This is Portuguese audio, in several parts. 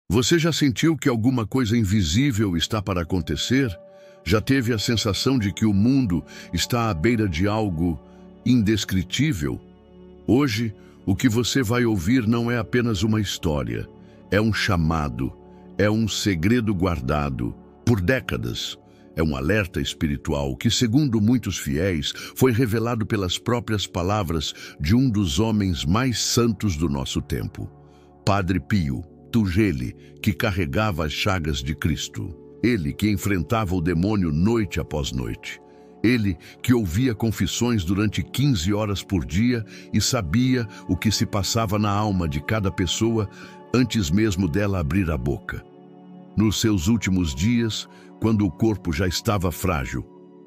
Você já sentiu que alguma coisa invisível está para acontecer? Já teve a sensação de que o mundo está à beira de algo indescritível? Hoje, o que você vai ouvir não é apenas uma história, é um chamado, é um segredo guardado por décadas. É um alerta espiritual que, segundo muitos fiéis, foi revelado pelas próprias palavras de um dos homens mais santos do nosso tempo, Padre Pio, ele que carregava as chagas de Cristo. Ele que enfrentava o demônio noite após noite. Ele que ouvia confissões durante 15 horas por dia e sabia o que se passava na alma de cada pessoa antes mesmo dela abrir a boca. Nos seus últimos dias, quando o corpo já estava frágil,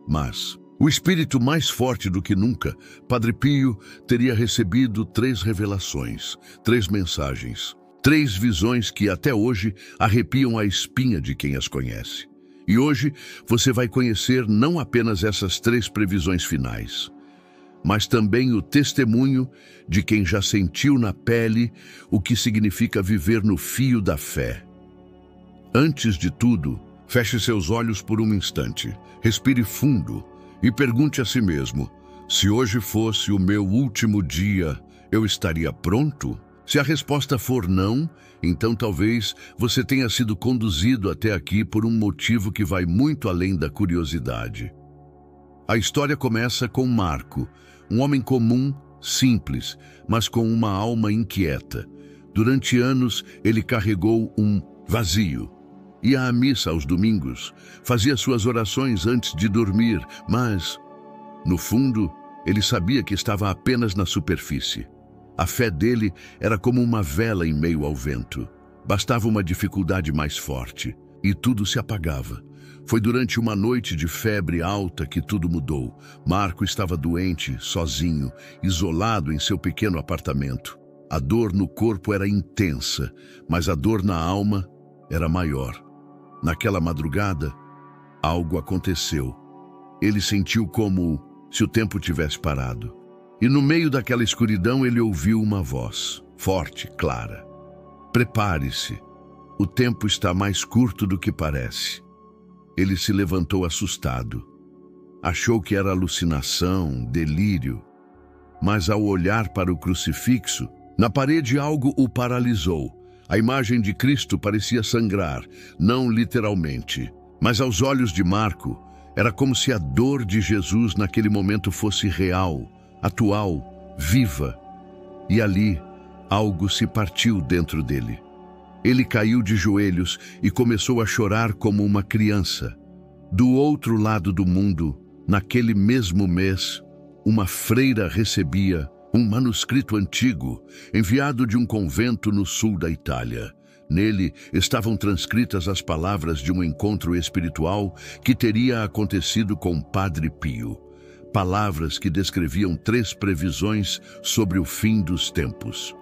mas o espírito mais forte do que nunca, Padre Pio teria recebido 3 revelações, 3 mensagens, 3 visões que até hoje arrepiam a espinha de quem as conhece. E hoje você vai conhecer não apenas essas 3 previsões finais, mas também o testemunho de quem já sentiu na pele o que significa viver no fio da fé. Antes de tudo, feche seus olhos por um instante, respire fundo e pergunte a si mesmo: se hoje fosse o meu último dia, eu estaria pronto? Se a resposta for não, então talvez você tenha sido conduzido até aqui por um motivo que vai muito além da curiosidade. A história começa com Marco, um homem comum, simples, mas com uma alma inquieta. Durante anos, ele carregou um vazio. Ia à missa aos domingos, fazia suas orações antes de dormir, mas, no fundo, ele sabia que estava apenas na superfície. A fé dele era como uma vela em meio ao vento. Bastava uma dificuldade mais forte e tudo se apagava. Foi durante uma noite de febre alta que tudo mudou. Marco estava doente, sozinho, isolado em seu pequeno apartamento. A dor no corpo era intensa, mas a dor na alma era maior. Naquela madrugada, algo aconteceu. Ele sentiu como se o tempo tivesse parado. E no meio daquela escuridão ele ouviu uma voz, forte, clara. Prepare-se, o tempo está mais curto do que parece. Ele se levantou assustado. Achou que era alucinação, delírio. Mas ao olhar para o crucifixo, na parede algo o paralisou. A imagem de Cristo parecia sangrar, não literalmente, mas aos olhos de Marco, era como se a dor de Jesus naquele momento fosse real, atual, viva. E ali, algo se partiu dentro dele. Ele caiu de joelhos e começou a chorar como uma criança. Do outro lado do mundo, naquele mesmo mês, uma freira recebia um manuscrito antigo, enviado de um convento no sul da Itália. Nele estavam transcritas as palavras de um encontro espiritual que teria acontecido com Padre Pio. Palavras que descreviam 3 previsões sobre o fim dos tempos.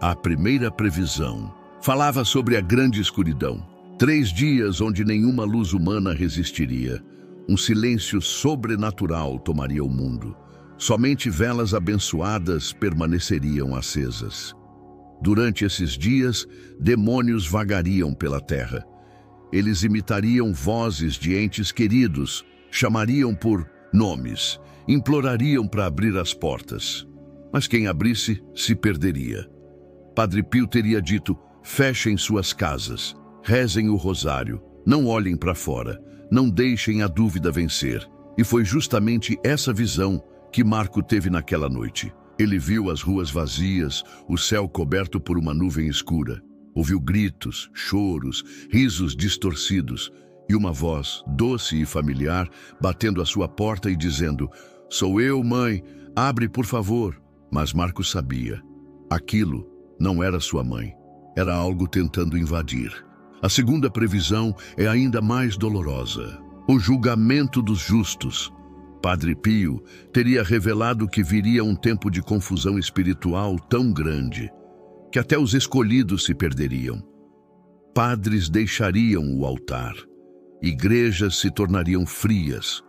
A primeira previsão falava sobre a grande escuridão. 3 dias onde nenhuma luz humana resistiria. Um silêncio sobrenatural tomaria o mundo. Somente velas abençoadas permaneceriam acesas. Durante esses dias, demônios vagariam pela terra. Eles imitariam vozes de entes queridos, chamariam por nomes, implorariam para abrir as portas. Mas quem abrisse se perderia. Padre Pio teria dito: fechem suas casas, rezem o rosário, não olhem para fora, não deixem a dúvida vencer. E foi justamente essa visão que Marco teve naquela noite. Ele viu as ruas vazias, o céu coberto por uma nuvem escura. Ouviu gritos, choros, risos distorcidos e uma voz doce e familiar batendo à sua porta e dizendo: sou eu, mãe, abre por favor. Mas Marco sabia. Aquilo não era sua mãe. Era algo tentando invadir. A segunda previsão é ainda mais dolorosa. O julgamento dos justos. Padre Pio teria revelado que viria um tempo de confusão espiritual tão grande que até os escolhidos se perderiam. Padres deixariam o altar. Igrejas se tornariam frias.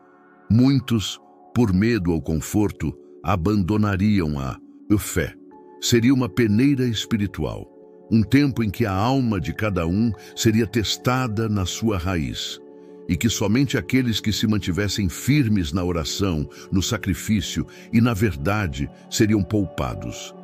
Muitos, por medo ou conforto, abandonariam a fé. Seria uma peneira espiritual. um tempo em que a alma de cada um seria testada na sua raiz, e que somente aqueles que se mantivessem firmes na oração, no sacrifício e na verdade seriam poupados.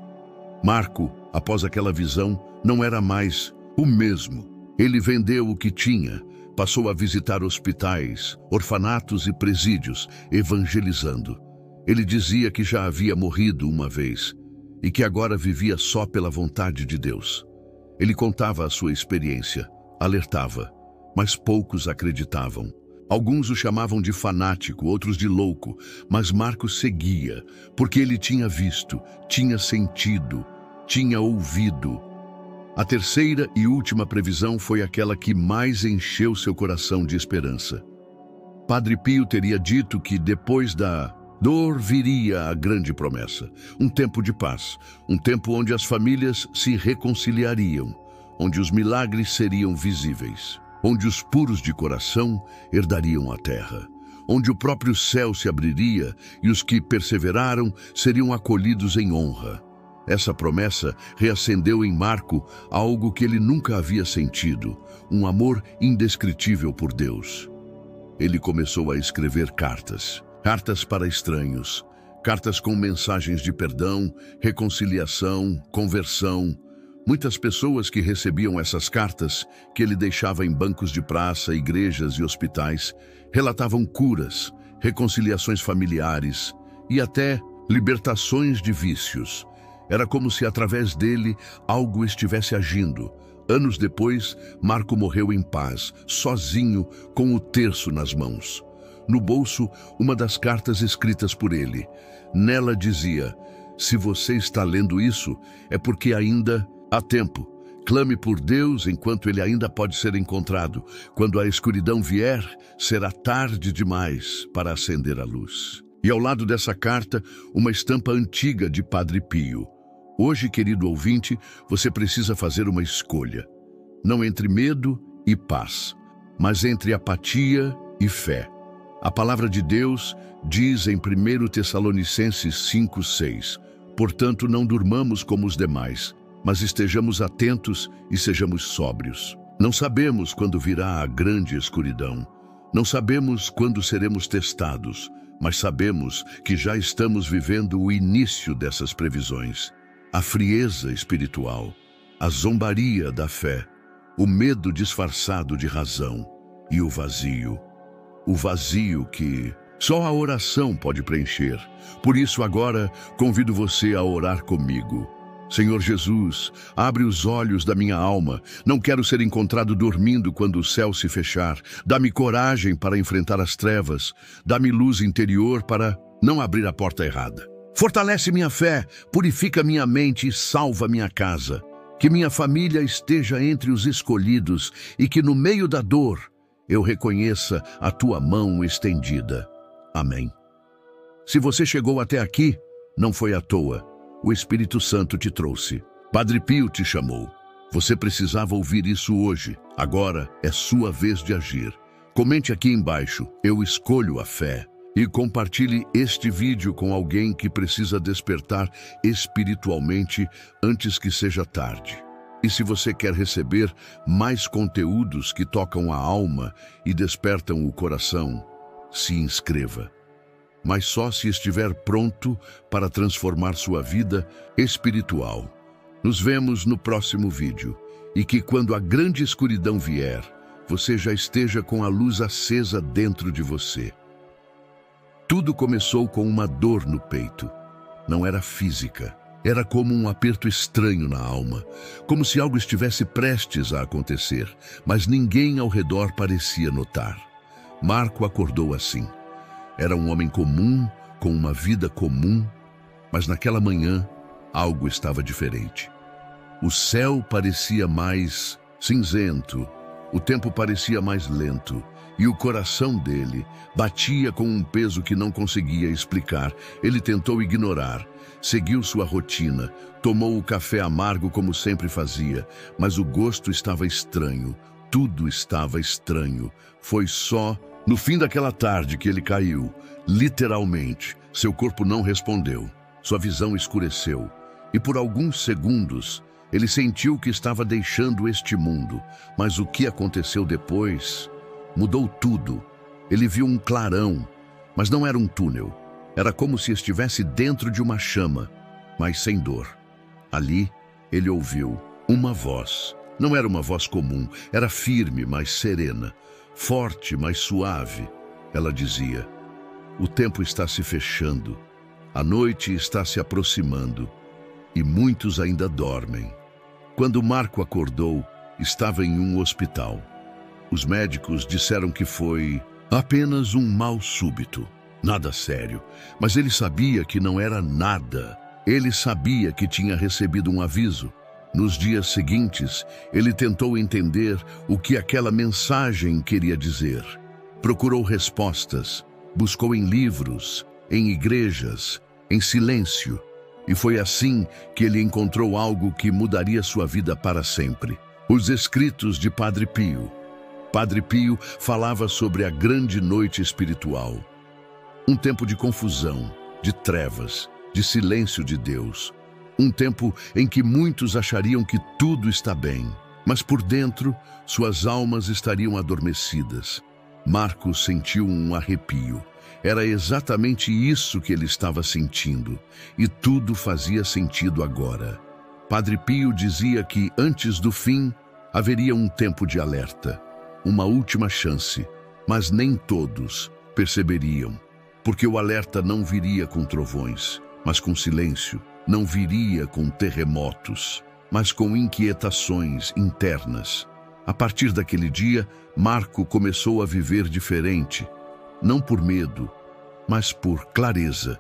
Marco, após aquela visão, não era mais o mesmo. Ele vendeu o que tinha, passou a visitar hospitais, orfanatos e presídios, evangelizando. Ele dizia que já havia morrido uma vez e que agora vivia só pela vontade de Deus. Ele contava a sua experiência, alertava, mas poucos acreditavam. Alguns o chamavam de fanático, outros de louco, mas Marcos seguia, porque ele tinha visto, tinha sentido, tinha ouvido. A terceira e última previsão foi aquela que mais encheu seu coração de esperança. Padre Pio teria dito que depois da dor viria a grande promessa, um tempo de paz, um tempo onde as famílias se reconciliariam, onde os milagres seriam visíveis, onde os puros de coração herdariam a terra, onde o próprio céu se abriria e os que perseveraram seriam acolhidos em honra. Essa promessa reacendeu em Marco algo que ele nunca havia sentido, um amor indescritível por Deus. Ele começou a escrever cartas para estranhos, cartas com mensagens de perdão, reconciliação, conversão. Muitas pessoas que recebiam essas cartas, que ele deixava em bancos de praça, igrejas e hospitais, relatavam curas, reconciliações familiares e até libertações de vícios. Era como se através dele algo estivesse agindo. Anos depois, Marco morreu em paz, sozinho, com o terço nas mãos. No bolso, uma das cartas escritas por ele. Nela dizia: "Se você está lendo isso, é porque ainda há tempo. Clame por Deus enquanto ele ainda pode ser encontrado. Quando a escuridão vier, será tarde demais para acender a luz." E ao lado dessa carta, uma estampa antiga de Padre Pio. Hoje, querido ouvinte, você precisa fazer uma escolha. Não entre medo e paz, mas entre apatia e fé. A palavra de Deus diz em 1 Tessalonicenses 5:6: "Portanto, não durmamos como os demais, mas estejamos atentos e sejamos sóbrios. Não sabemos quando virá a grande escuridão. Não sabemos quando seremos testados, mas sabemos que já estamos vivendo o início dessas previsões. A frieza espiritual, a zombaria da fé, o medo disfarçado de razão e o vazio que só a oração pode preencher. Por isso agora convido você a orar comigo. Senhor Jesus, abre os olhos da minha alma. Não quero ser encontrado dormindo quando o céu se fechar. Dá-me coragem para enfrentar as trevas. Dá-me luz interior para não abrir a porta errada. Fortalece minha fé, purifica minha mente e salva minha casa. Que minha família esteja entre os escolhidos e que no meio da dor eu reconheça a tua mão estendida. Amém. Se você chegou até aqui, não foi à toa. O Espírito Santo te trouxe. Padre Pio te chamou. Você precisava ouvir isso hoje. Agora é sua vez de agir. Comente aqui embaixo: "Eu escolho a fé." E compartilhe este vídeo com alguém que precisa despertar espiritualmente antes que seja tarde. E se você quer receber mais conteúdos que tocam a alma e despertam o coração, se inscreva. Mas só se estiver pronto para transformar sua vida espiritual. Nos vemos no próximo vídeo. E que quando a grande escuridão vier, você já esteja com a luz acesa dentro de você. Tudo começou com uma dor no peito. Não era física. Era como um aperto estranho na alma, como se algo estivesse prestes a acontecer, mas ninguém ao redor parecia notar. Marco acordou assim. Era um homem comum, com uma vida comum, mas naquela manhã algo estava diferente. O céu parecia mais cinzento, o tempo parecia mais lento, e o coração dele batia com um peso que não conseguia explicar. Ele tentou ignorar, seguiu sua rotina, tomou o café amargo como sempre fazia, mas o gosto estava estranho, tudo estava estranho. Foi só no fim daquela tarde que ele caiu, literalmente. Seu corpo não respondeu, sua visão escureceu, e por alguns segundos Ele sentiu que estava deixando este mundo, mas o que aconteceu depois mudou tudo. Ele viu um clarão, mas não era um túnel. Era como se estivesse dentro de uma chama, mas sem dor. Ali, ele ouviu uma voz. Não era uma voz comum, era firme, mas serena, forte, mas suave. Ela dizia: "O tempo está se fechando, a noite está se aproximando, e muitos ainda dormem." Quando Marco acordou, estava em um hospital. Os médicos disseram que foi apenas um mal súbito, nada sério, mas ele sabia que não era nada. Ele sabia que tinha recebido um aviso. Nos dias seguintes, ele tentou entender o que aquela mensagem queria dizer. Procurou respostas, buscou em livros, em igrejas, em silêncio. E foi assim que ele encontrou algo que mudaria sua vida para sempre. Os escritos de Padre Pio. Padre Pio falava sobre a grande noite espiritual. Um tempo de confusão, de trevas, de silêncio de Deus. Um tempo em que muitos achariam que tudo está bem, mas por dentro suas almas estariam adormecidas. Marco sentiu um arrepio. Era exatamente isso que ele estava sentindo, e tudo fazia sentido agora. Padre Pio dizia que antes do fim haveria um tempo de alerta, uma última chance, mas nem todos perceberiam, porque o alerta não viria com trovões, mas com silêncio. Não viria com terremotos, mas com inquietações internas. A partir daquele dia, Marco começou a viver diferente, não por medo, mas por clareza.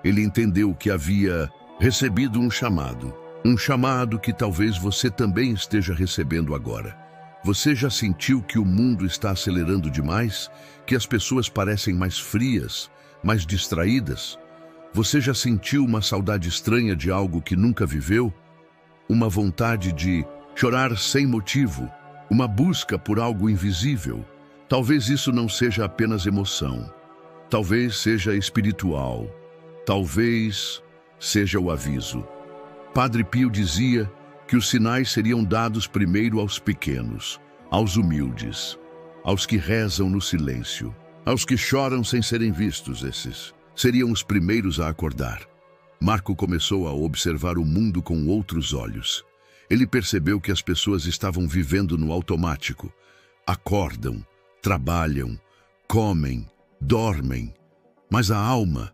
Ele entendeu que havia recebido um chamado que talvez você também esteja recebendo agora. Você já sentiu que o mundo está acelerando demais? Que as pessoas parecem mais frias, mais distraídas? Você já sentiu uma saudade estranha de algo que nunca viveu? Uma vontade de chorar sem motivo? Uma busca por algo invisível? Talvez isso não seja apenas emoção. Talvez seja espiritual. Talvez seja o aviso. Padre Pio dizia que os sinais seriam dados primeiro aos pequenos, aos humildes, aos que rezam no silêncio, aos que choram sem serem vistos. Esses seriam os primeiros a acordar. Marco começou a observar o mundo com outros olhos. Ele percebeu que as pessoas estavam vivendo no automático. Acordam, trabalham, comem, dormem, mas a alma,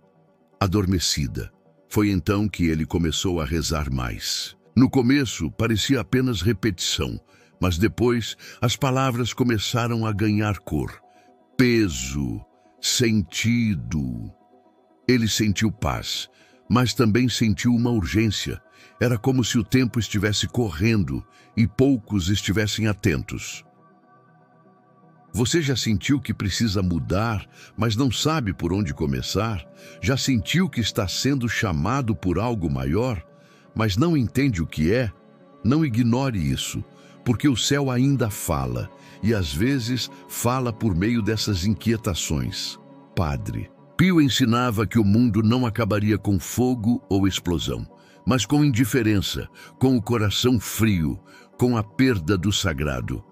adormecida. Foi então que ele começou a rezar mais. No começo, parecia apenas repetição, mas depois as palavras começaram a ganhar cor, peso, sentido. Ele sentiu paz, mas também sentiu uma urgência. Era como se o tempo estivesse correndo e poucos estivessem atentos. Você já sentiu que precisa mudar, mas não sabe por onde começar? Já sentiu que está sendo chamado por algo maior, mas não entende o que é? Não ignore isso, porque o céu ainda fala, e às vezes fala por meio dessas inquietações. Padre Pio ensinava que o mundo não acabaria com fogo ou explosão, mas com indiferença, com o coração frio, com a perda do sagrado.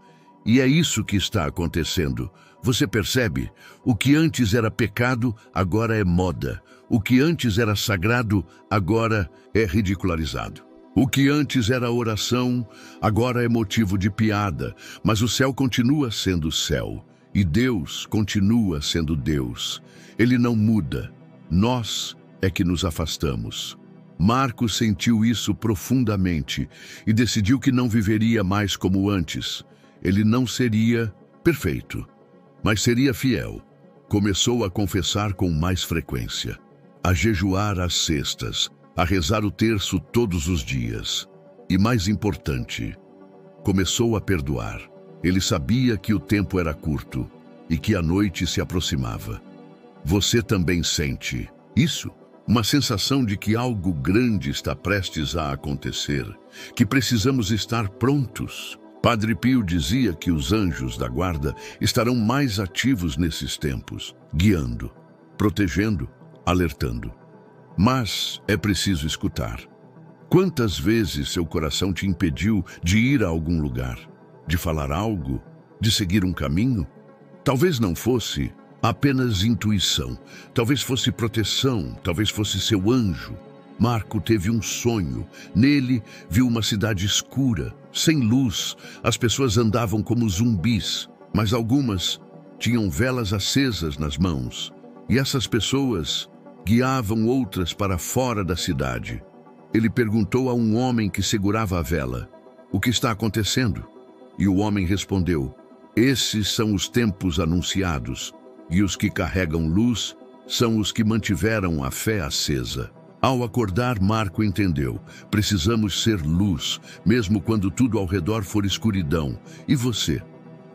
E é isso que está acontecendo. Você percebe? O que antes era pecado, agora é moda. O que antes era sagrado, agora é ridicularizado. O que antes era oração, agora é motivo de piada. Mas o céu continua sendo céu. E Deus continua sendo Deus. Ele não muda. Nós é que nos afastamos. Marco sentiu isso profundamente e decidiu que não viveria mais como antes. Ele não seria perfeito, mas seria fiel. Começou a confessar com mais frequência, a jejuar às sextas, a rezar o terço todos os dias. E mais importante, começou a perdoar. Ele sabia que o tempo era curto e que a noite se aproximava. Você também sente isso? Uma sensação de que algo grande está prestes a acontecer, que precisamos estar prontos. Padre Pio dizia que os anjos da guarda estarão mais ativos nesses tempos, guiando, protegendo, alertando. Mas é preciso escutar. Quantas vezes seu coração te impediu de ir a algum lugar, de falar algo, de seguir um caminho? Talvez não fosse apenas intuição, talvez fosse proteção, talvez fosse seu anjo. Marco teve um sonho. Nele, viu uma cidade escura, sem luz. As pessoas andavam como zumbis, mas algumas tinham velas acesas nas mãos. E essas pessoas guiavam outras para fora da cidade. Ele perguntou a um homem que segurava a vela: "O que está acontecendo?" E o homem respondeu: "Esses são os tempos anunciados, e os que carregam luz são os que mantiveram a fé acesa." Ao acordar, Marco entendeu: precisamos ser luz, mesmo quando tudo ao redor for escuridão. E você?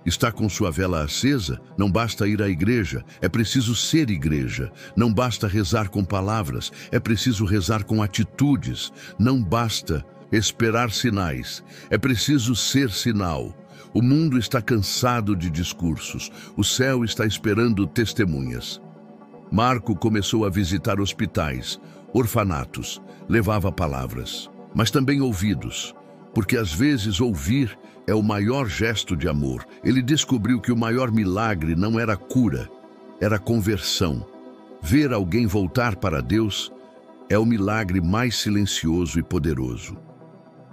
Está com sua vela acesa? Não basta ir à igreja, é preciso ser igreja. Não basta rezar com palavras, é preciso rezar com atitudes. Não basta esperar sinais, é preciso ser sinal. O mundo está cansado de discursos, o céu está esperando testemunhas. Marco começou a visitar hospitais, orfanatos, levava palavras, mas também ouvidos, porque às vezes ouvir é o maior gesto de amor. Ele descobriu que o maior milagre não era cura, era conversão. Ver alguém voltar para Deus é o milagre mais silencioso e poderoso.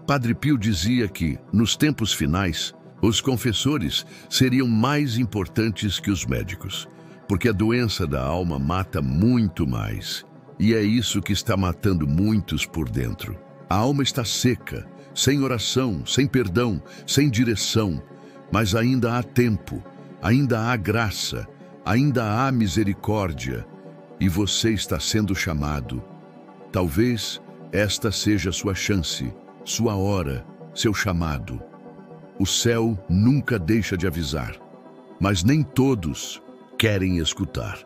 Padre Pio dizia que, nos tempos finais, os confessores seriam mais importantes que os médicos, porque a doença da alma mata muito mais. E é isso que está matando muitos por dentro. A alma está seca, sem oração, sem perdão, sem direção. Mas ainda há tempo, ainda há graça, ainda há misericórdia. E você está sendo chamado. Talvez esta seja sua chance, sua hora, seu chamado. O céu nunca deixa de avisar, mas nem todos querem escutar.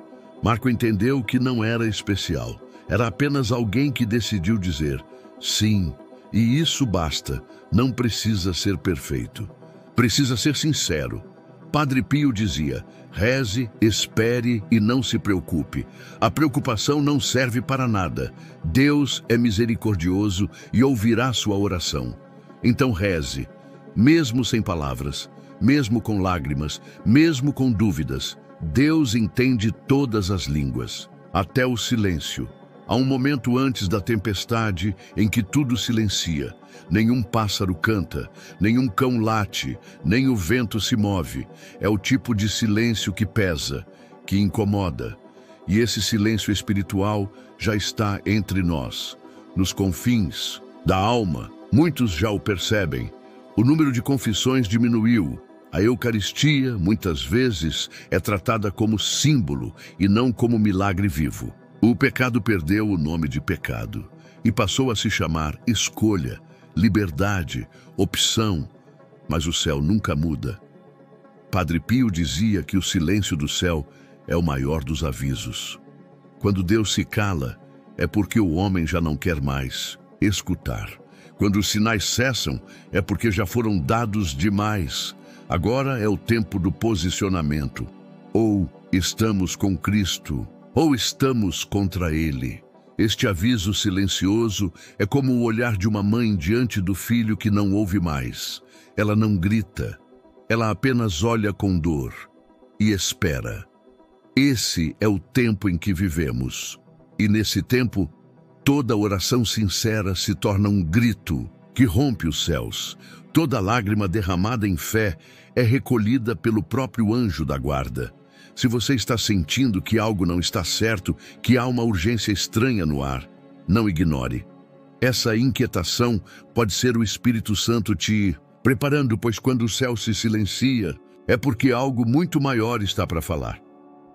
Marco entendeu que não era especial, era apenas alguém que decidiu dizer sim, e isso basta. Não precisa ser perfeito, precisa ser sincero. Padre Pio dizia: reze, espere e não se preocupe. A preocupação não serve para nada. Deus é misericordioso e ouvirá sua oração. Então reze, mesmo sem palavras, mesmo com lágrimas, mesmo com dúvidas. Deus entende todas as línguas, até o silêncio. Há um momento antes da tempestade em que tudo silencia. Nenhum pássaro canta, nenhum cão late, nem o vento se move. É o tipo de silêncio que pesa, que incomoda. E esse silêncio espiritual já está entre nós, nos confins da alma. Muitos já o percebem. O número de confissões diminuiu. A Eucaristia, muitas vezes, é tratada como símbolo e não como milagre vivo. O pecado perdeu o nome de pecado e passou a se chamar escolha, liberdade, opção, mas o céu nunca muda. Padre Pio dizia que o silêncio do céu é o maior dos avisos. Quando Deus se cala, é porque o homem já não quer mais escutar. Quando os sinais cessam, é porque já foram dados demais. Agora é o tempo do posicionamento. Ou estamos com Cristo, ou estamos contra Ele. Este aviso silencioso é como o olhar de uma mãe diante do filho que não ouve mais. Ela não grita, ela apenas olha com dor e espera. Esse é o tempo em que vivemos. E nesse tempo, toda oração sincera se torna um grito que rompe os céus. Toda lágrima derramada em fé é recolhida pelo próprio anjo da guarda. Se você está sentindo que algo não está certo, que há uma urgência estranha no ar, não ignore. Essa inquietação pode ser o Espírito Santo te preparando, pois quando o céu se silencia, é porque algo muito maior está para falar.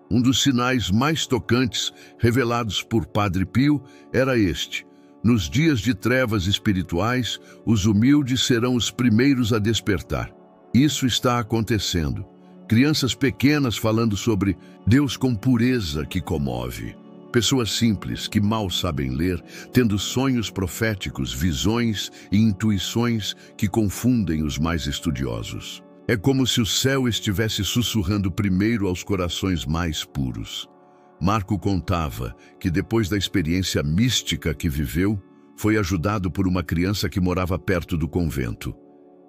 Um dos sinais mais tocantes revelados por Padre Pio era este: nos dias de trevas espirituais, os humildes serão os primeiros a despertar. Isso está acontecendo. Crianças pequenas falando sobre Deus com pureza que comove. Pessoas simples que mal sabem ler, tendo sonhos proféticos, visões e intuições que confundem os mais estudiosos. É como se o céu estivesse sussurrando primeiro aos corações mais puros. Marco contava que depois da experiência mística que viveu, foi ajudado por uma criança que morava perto do convento.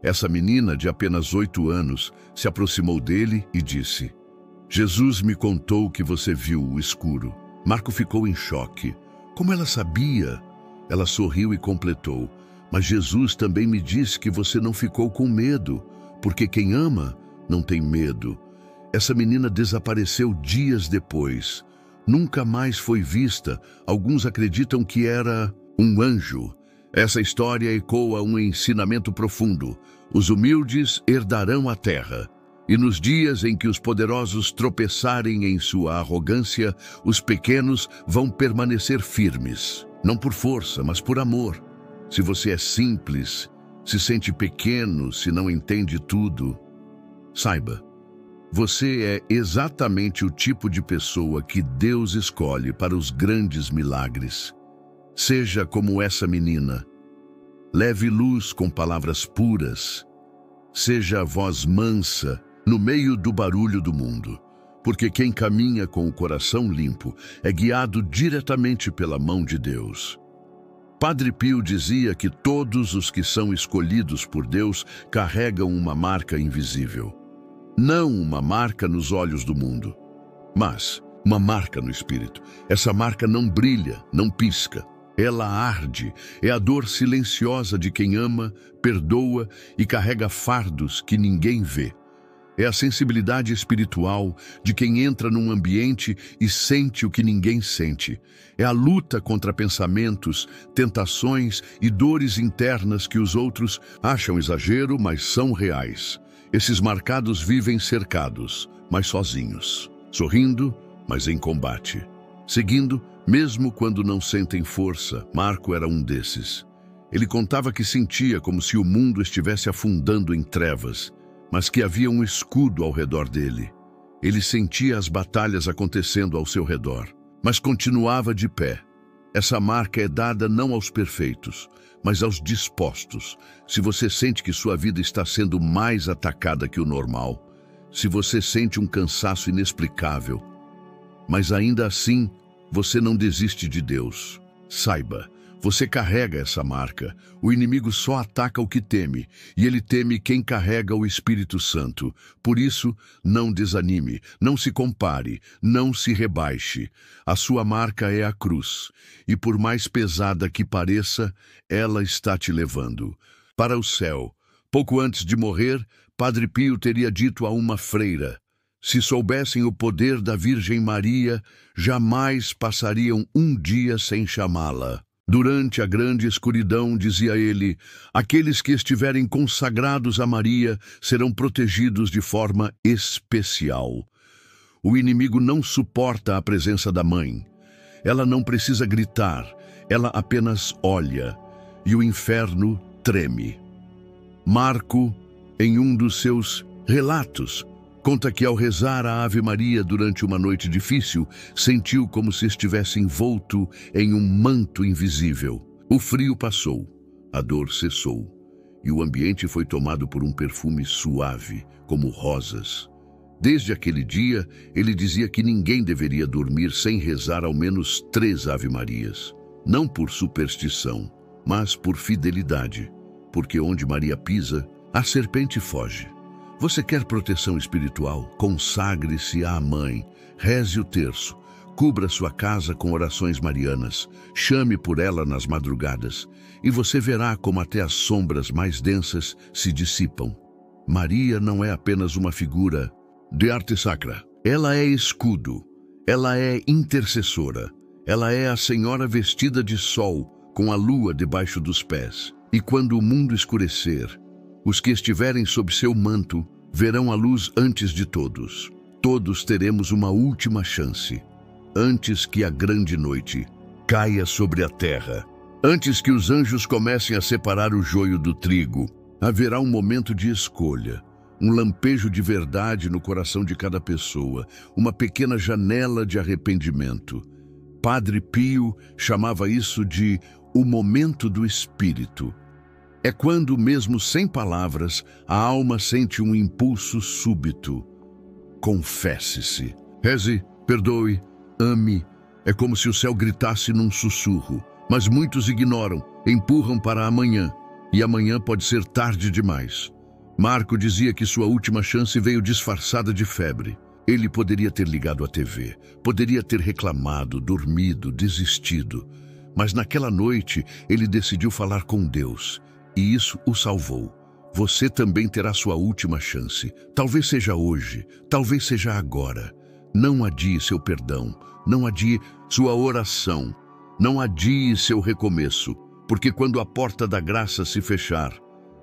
Essa menina, de apenas 8 anos, se aproximou dele e disse: Jesus me contou que você viu o escuro. Marco ficou em choque. Como ela sabia? Ela sorriu e completou: mas Jesus também me disse que você não ficou com medo, porque quem ama não tem medo. Essa menina desapareceu dias depois. Nunca mais foi vista. Alguns acreditam que era um anjo. Essa história ecoa um ensinamento profundo. Os humildes herdarão a terra. E nos dias em que os poderosos tropeçarem em sua arrogância, os pequenos vão permanecer firmes. Não por força, mas por amor. Se você é simples, se sente pequeno, se não entende tudo, saiba, você é exatamente o tipo de pessoa que Deus escolhe para os grandes milagres. Seja como essa menina. Leve luz com palavras puras. Seja a voz mansa no meio do barulho do mundo. Porque quem caminha com o coração limpo é guiado diretamente pela mão de Deus. Padre Pio dizia que todos os que são escolhidos por Deus carregam uma marca invisível. Não uma marca nos olhos do mundo, mas uma marca no espírito. Essa marca não brilha, não pisca. Ela arde, é a dor silenciosa de quem ama, perdoa e carrega fardos que ninguém vê. É a sensibilidade espiritual de quem entra num ambiente e sente o que ninguém sente. É a luta contra pensamentos, tentações e dores internas que os outros acham exagero, mas são reais. Esses marcados vivem cercados, mas sozinhos. Sorrindo, mas em combate. Seguindo, mesmo quando não sentem força. Marco era um desses. Ele contava que sentia como se o mundo estivesse afundando em trevas, mas que havia um escudo ao redor dele. Ele sentia as batalhas acontecendo ao seu redor, mas continuava de pé. Essa marca é dada não aos perfeitos, mas aos dispostos. Se você sente que sua vida está sendo mais atacada que o normal, se você sente um cansaço inexplicável, mas ainda assim você não desiste de Deus, saiba, você carrega essa marca. O inimigo só ataca o que teme, e ele teme quem carrega o Espírito Santo. Por isso, não desanime, não se compare, não se rebaixe. A sua marca é a cruz, e por mais pesada que pareça, ela está te levando para o céu. Pouco antes de morrer, Padre Pio teria dito a uma freira: se soubessem o poder da Virgem Maria, jamais passariam um dia sem chamá-la. Durante a grande escuridão, dizia ele, aqueles que estiverem consagrados a Maria serão protegidos de forma especial. O inimigo não suporta a presença da mãe. Ela não precisa gritar, ela apenas olha, e o inferno treme. Marco, em um dos seus relatos, conta que ao rezar a Ave Maria durante uma noite difícil, sentiu como se estivesse envolto em um manto invisível. O frio passou, a dor cessou, e o ambiente foi tomado por um perfume suave, como rosas. Desde aquele dia, ele dizia que ninguém deveria dormir sem rezar ao menos 3 Ave Marias. Não por superstição, mas por fidelidade, porque onde Maria pisa, a serpente foge. Você quer proteção espiritual? Consagre-se à Mãe, reze o terço, cubra sua casa com orações marianas, chame por ela nas madrugadas, e você verá como até as sombras mais densas se dissipam. Maria não é apenas uma figura de arte sacra. Ela é escudo, ela é intercessora, ela é a Senhora vestida de sol, com a lua debaixo dos pés. E quando o mundo escurecer, os que estiverem sob seu manto verão a luz antes de todos. Todos teremos uma última chance, antes que a grande noite caia sobre a terra. Antes que os anjos comecem a separar o joio do trigo, haverá um momento de escolha, um lampejo de verdade no coração de cada pessoa, uma pequena janela de arrependimento. Padre Pio chamava isso de o momento do Espírito. É quando, mesmo sem palavras, a alma sente um impulso súbito. Confesse-se. Reze, perdoe, ame. É como se o céu gritasse num sussurro. Mas muitos ignoram. empurram para amanhã, e amanhã pode ser tarde demais. Marco dizia que sua última chance veio disfarçada de febre. Ele poderia ter ligado à TV, poderia ter reclamado, dormido, desistido. Mas naquela noite, ele decidiu falar com Deus, e isso o salvou. Você também terá sua última chance. Talvez seja hoje, talvez seja agora. Não adie seu perdão, não adie sua oração, não adie seu recomeço, porque quando a porta da graça se fechar,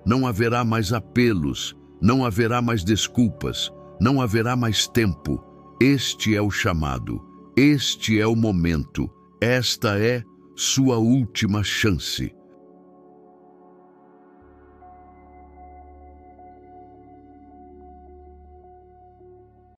não haverá mais apelos, não haverá mais desculpas, não haverá mais tempo. Este é o chamado, este é o momento, esta é sua última chance.